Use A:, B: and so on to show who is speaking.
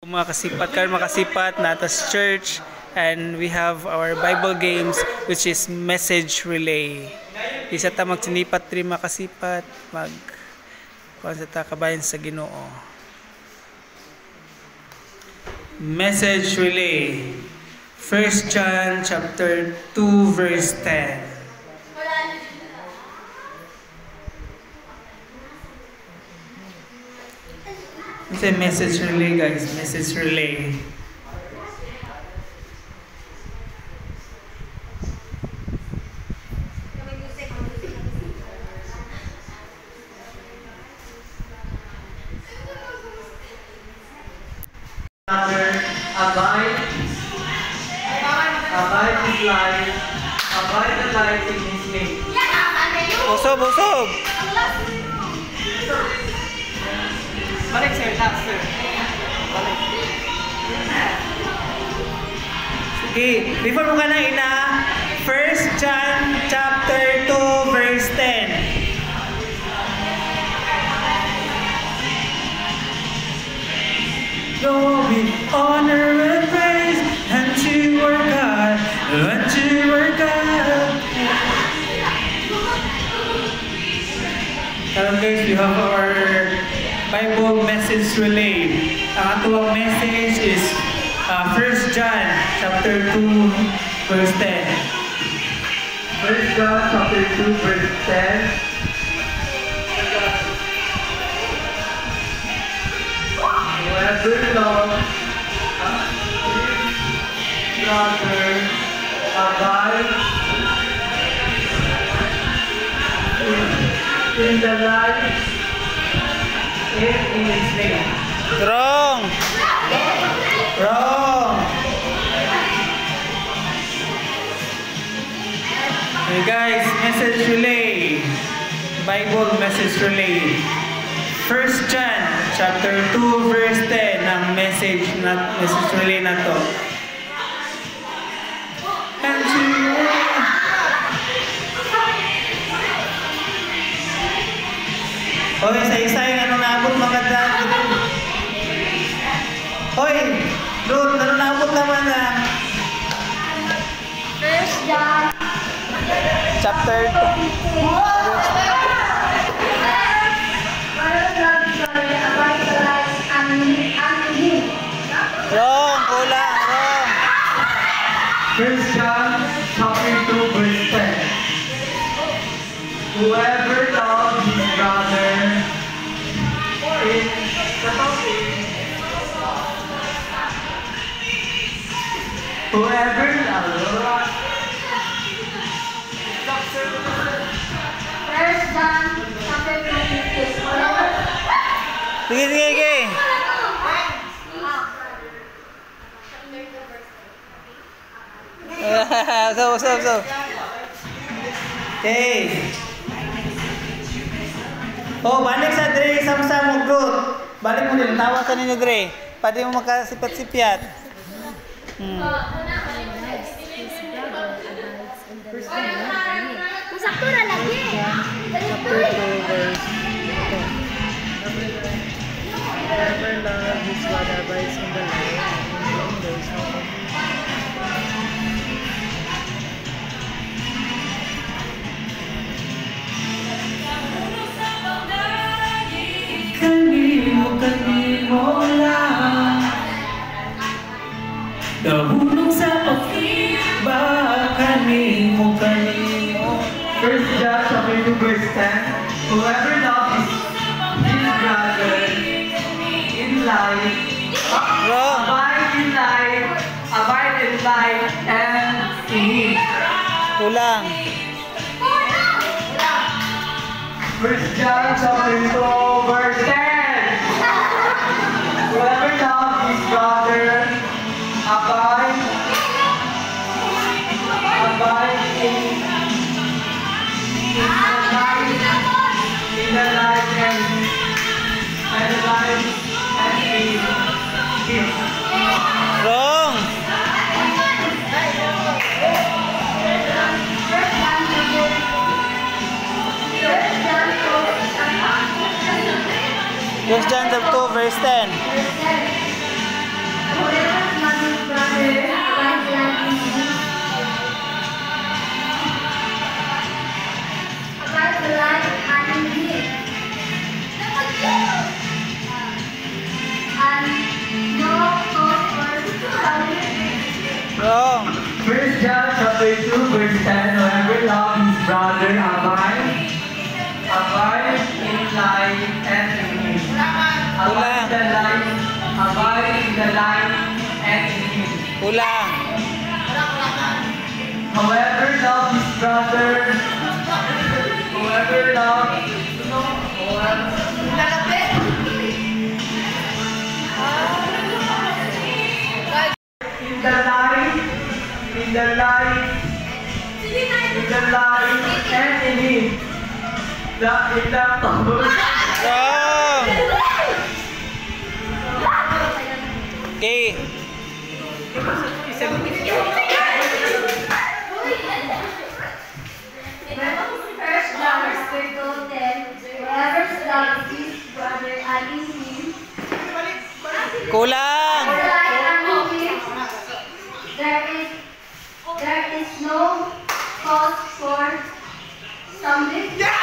A: Mga kasipat karon makasipat na atas church, and we have our Bible games which is message relay. Isa ta magsinipat tri makasipat mag kuan sa ta kabayan sa Ginoo. Message relay. 1 John chapter 2 verse 10. It's a message relay, guys. Message relay.
B: Abide His life, abide the life in His name.
A: Usog.
B: Balik sir, sir. Balik.
A: Okay, before mo ka na ina, 1 John chapter 2 verse 10. Glory, honor, and praise unto our God, unto our God. Hello guys, we have our Bible message relay. Ang atuang message is 1 John chapter 2 verse 10.
B: 1 John chapter 2 verse 10. Whoever loves his brother abide in the life in His name.
A: Wrong. Okay guys, message relay. Bible message relay. 1 John chapter 2 verse 10 ang message relay na to. And Hoy, isa-isa yung ano naabot mga dad. Hoy, Ruth, ano naabot naman na?
C: 1 John
A: Chapter 2. Wrong, kulang, wrong.
B: 1 John chapter 2 verse 10. Whoever loves his brother in whoever loves
C: 1 John chapter 2
A: Sige. So. Okay. Oh, balik sa Dre, sama-sama growth. Balik mo din, tawa sa ninyo Dre. Pwede mo makasipat-sipiat.
C: Masakto na lagi.
D: Whoever loves his God abides in the light, and there is no
A: Kanimo lang nahulog sa pag-iba. Kanimo
B: 1 John chapter 2 verse 10. Whoever loves his brother in life,
A: Wrong.
B: abide in life and in Him.
A: Kulang.
B: 1 John chapter 2 verse 10. Whoever loves his brother abide in the life and the life and in Him.
A: Wrong. Wrong.
B: 1 John chapter 2 verse 10, whoever loves his brother abides in light and in him. Abide in the light, abide in the light and in him.
A: Kulang.
B: Whoever loves his brother, whoever loves, in the light, in the light, in the light and in him. In the
A: Wrong. Okay.
C: First John chapter 10, whoever loves his brother and in him,
A: Kulang.
C: there is no cause for stumbling.